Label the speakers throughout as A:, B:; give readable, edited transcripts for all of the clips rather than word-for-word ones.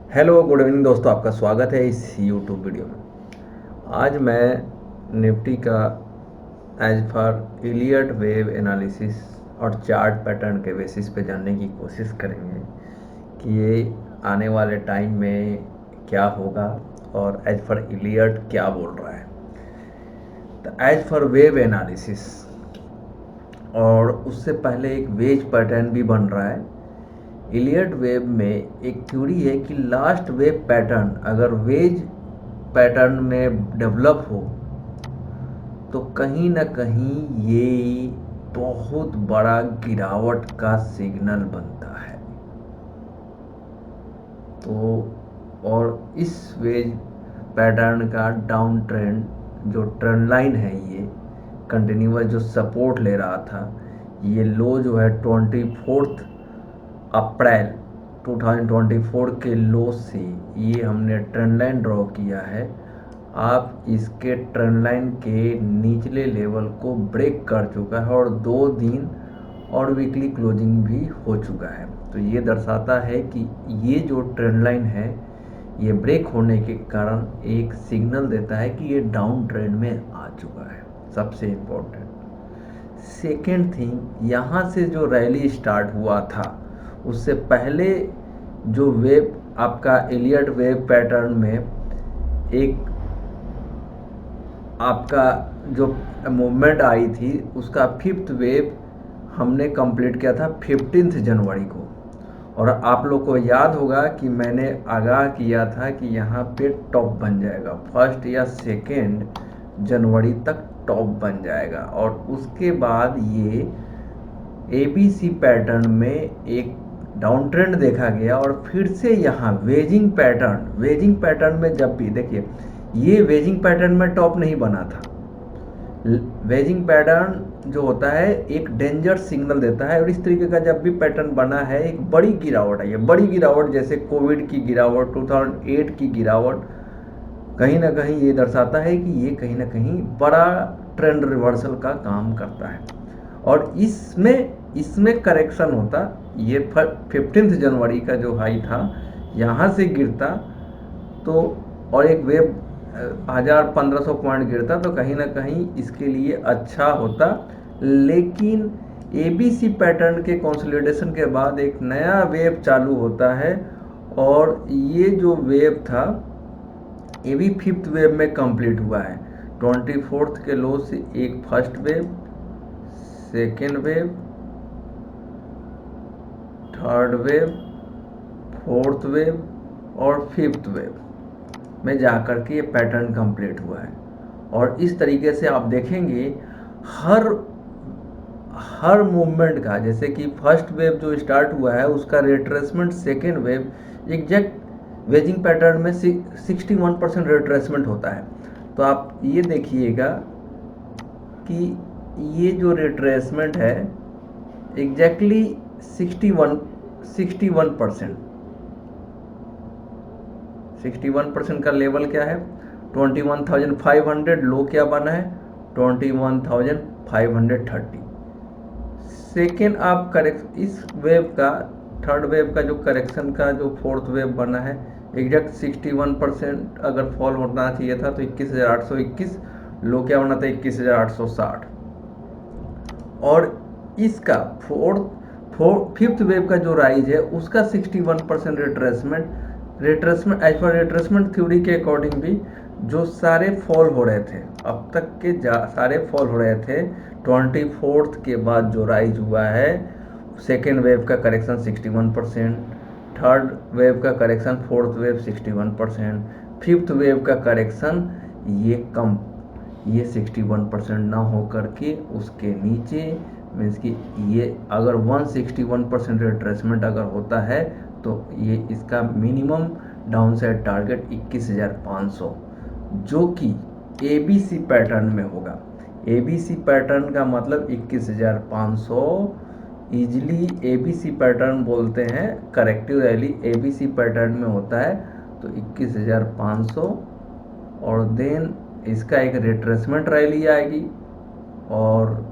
A: Hello good evening दोस्तों, आपका स्वागत है इस यूट्यूब वीडियो में। आज मैं निफ्टी का as per Elliott wave analysis और चार्ट पैटर्न के बेसिस पे जानने की कोशिश करेंगे कि ये आने वाले टाइम में क्या होगा और एज फॉर इलियट क्या बोल रहा है। तो एज फॉर वेव एनालिसिस और उससे पहले एक वेज पैटर्न भी बन रहा है। इलियट वेव में एक थ्योरी है कि लास्ट वेव पैटर्न अगर वेज पैटर्न में डेवलप हो तो कहीं ना कहीं ये बहुत बड़ा गिरावट का सिग्नल बनता है। तो और इस वेज पैटर्न का डाउन ट्रेंड जो ट्रेंड लाइन है, ये कंटिन्यूअस जो सपोर्ट ले रहा था, ये लो जो है 24 अप्रैल 2024 के लो से ये हमने ट्रेंड लाइन ड्रॉ किया है। आप इसके ट्रेंड लाइन के निचले लेवल को ब्रेक कर चुका है और 2 दिन और वीकली क्लोजिंग भी हो चुका है। तो ये दर्शाता है कि ये जो ट्रेंड लाइन है ये ब्रेक होने के कारण एक सिग्नल देता है कि ये डाउन ट्रेंड में आ चुका है। सबसे इम्पोर्टेंट सेकेंड थिंग, यहाँ से जो रैली स्टार्ट हुआ था उससे पहले जो वेव आपका एलियट वेव पैटर्न में एक आपका जो मूवमेंट आई थी उसका फिफ्थ वेव हमने कंप्लीट किया था 15 जनवरी को। और आप लोग को याद होगा कि मैंने आगाह किया था कि यहाँ पे टॉप बन जाएगा, फर्स्ट या सेकेंड जनवरी तक टॉप बन जाएगा। और उसके बाद ये ABC पैटर्न में एक डाउन ट्रेंड देखा गया और फिर से यहाँ वेजिंग पैटर्न में जब भी देखिए ये वेजिंग पैटर्न में टॉप नहीं बना था। वेजिंग पैटर्न जो होता है एक डेंजर सिग्नल देता है और इस तरीके का जब भी पैटर्न बना है एक बड़ी गिरावट है। ये बड़ी गिरावट जैसे कोविड की गिरावट, 2008 की गिरावट, कहीं ना कहीं ये दर्शाता है कि ये कहीं ना कहीं बड़ा ट्रेंड रिवर्सल का काम करता है। और इसमें करेक्शन होता, ये 15 जनवरी का जो हाई था यहाँ से गिरता तो और एक वेव 1500 पॉइंट गिरता तो कहीं ना कहीं इसके लिए अच्छा होता। लेकिन ABC पैटर्न के कंसोलिडेशन के बाद एक नया वेव चालू होता है और ये जो वेव था ये भी फिफ्थ वेव में कंप्लीट हुआ है। 24 के लो से एक first wave, second wave, third wave, fourth wave और फिफ्थ वेव में जाकर के ये पैटर्न कंप्लीट हुआ है। और इस तरीके से आप देखेंगे हर मूवमेंट का, जैसे कि फर्स्ट वेव जो स्टार्ट हुआ है उसका retracement second wave exact waging pattern में 61% रिट्रेसमेंट होता है। तो आप ये देखिएगा कि ये जो रिट्रेसमेंट है एग्जैक्टली 61% का लेवल क्या है 21,500, लो क्या बना है 21,530। सेकेंड आप करेक्ट इस वेव का थर्ड वेव का जो करेक्शन का जो फोर्थ वेव बना है एग्जैक्ट 61% अगर फॉल होना चाहिए था तो 21,821, लो क्या होना था 21,860। और इसका फिफ्थ वेव का जो राइज है उसका 61% retracement as per retracement theory के अकॉर्डिंग भी जो सारे फॉल हो रहे थे अब तक के सारे फॉल हो रहे थे 24 के बाद जो राइज हुआ है सेकेंड वेव का करेक्शन 61%, थर्ड वेव का correction, fourth wave 61%, fifth wave का करेक्शन ये 61% ना हो करके उसके नीचे मीन्स कि ये अगर 161% रिट्रेसमेंट अगर होता है तो ये इसका मिनिमम डाउनसाइड टारगेट 21,500 जो कि ABC पैटर्न में होगा। ABC पैटर्न का मतलब 21,500 ईजिली ABC पैटर्न बोलते हैं, करेक्टिव रैली ABC पैटर्न में होता है तो 21,500 और देन इसका एक रिट्रेसमेंट रैली आएगी। और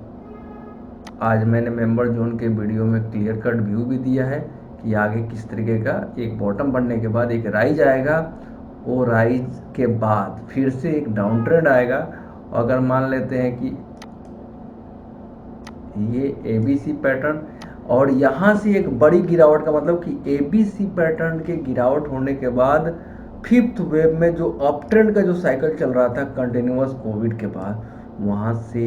A: आज मैंने मेंबर जोन के वीडियो में क्लियर कट व्यू भी दिया है कि आगे किस तरीके का एक बॉटम बनने के बाद एक राइज आएगा, वो राइज के बाद फिर से एक डाउन ट्रेंड आएगा। अगर मान लेते हैं कि ये ABC पैटर्न और यहाँ से एक बड़ी गिरावट का मतलब कि ABC पैटर्न के गिरावट होने के बाद फिफ्थ वेव में जो अप ट्रेंड का जो साइकिल चल रहा था कंटिन्यूअस कोविड के बाद, वहाँ से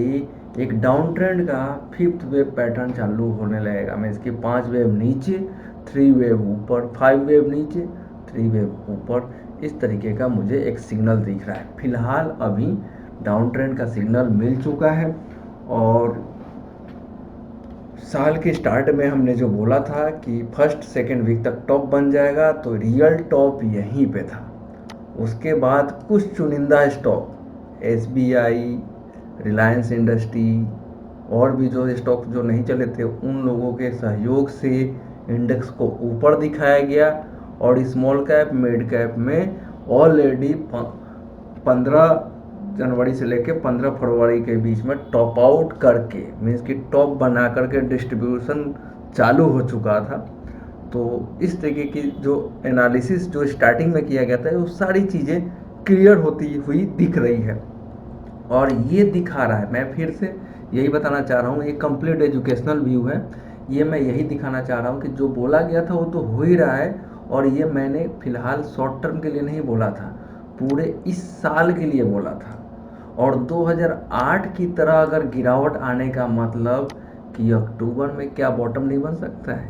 A: एक डाउन ट्रेंड का फिफ्थ वेव पैटर्न चालू होने लगेगा। मैं इसकी 5 वेव नीचे, 3 वेव ऊपर, 5 वेव नीचे, 3 वेव ऊपर, इस तरीके का मुझे एक सिग्नल दिख रहा है। फिलहाल अभी डाउन ट्रेंड का सिग्नल मिल चुका है और साल के स्टार्ट में हमने जो बोला था कि फर्स्ट सेकेंड वीक तक टॉप बन जाएगा, तो रियल टॉप यहीं पे था। उसके बाद कुछ चुनिंदा स्टॉक SBI, रिलायंस इंडस्ट्री और भी जो स्टॉक जो नहीं चले थे, उन लोगों के सहयोग से इंडेक्स को ऊपर दिखाया गया और स्मॉल कैप मिड कैप में ऑलरेडी 15 जनवरी से लेकर 15 फरवरी के बीच में टॉप आउट करके, मीन्स कि टॉप बना करके डिस्ट्रीब्यूशन चालू हो चुका था। तो इस तरीके की जो एनालिसिस जो स्टार्टिंग में किया गया था, वो सारी चीज़ें क्लियर होती हुई दिख रही है और ये दिखा रहा है। मैं फिर से यही बताना चाह रहा हूँ, ये कंप्लीट एजुकेशनल व्यू है। ये मैं यही दिखाना चाह रहा हूँ कि जो बोला गया था वो तो हो ही रहा है और ये मैंने फिलहाल शॉर्ट टर्म के लिए नहीं बोला था, पूरे इस साल के लिए बोला था। और 2008 की तरह अगर गिरावट आने का मतलब कि अक्टूबर में क्या बॉटम नहीं बन सकता है,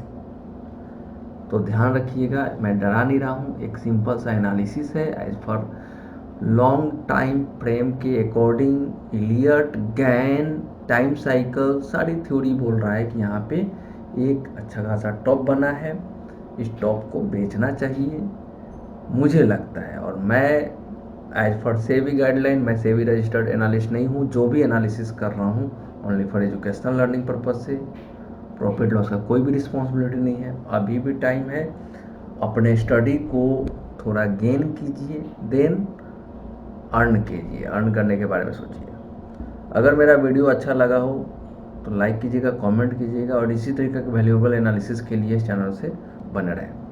A: तो ध्यान रखिएगा। मैं डरा नहीं रहा हूँ, एक सिंपल सा एनालिसिस है एज पर लॉन्ग टाइम फ्रेम के according. Elliott, Gann, time cycle सारी थ्योरी बोल रहा है कि यहाँ पे एक अच्छा खासा टॉप बना है, इस टॉप को बेचना चाहिए मुझे लगता है। और मैं एज फॉर सेबी गाइडलाइन, मैं सेबी रजिस्टर्ड एनालिस्ट नहीं हूँ, जो भी एनालिसिस कर रहा हूँ only for educational learning purpose से। प्रॉफिट लॉस का कोई भी रिस्पॉन्सिबिलिटी नहीं है। अभी भी टाइम है, अपने स्टडी को थोड़ा गेन कीजिए, देन अर्न कीजिए, अर्न करने के बारे में सोचिए। अगर मेरा वीडियो अच्छा लगा हो तो लाइक कीजिएगा, कमेंट कीजिएगा और इसी तरीके के वैल्यूएबल एनालिसिस के लिए इस चैनल से बने रहें।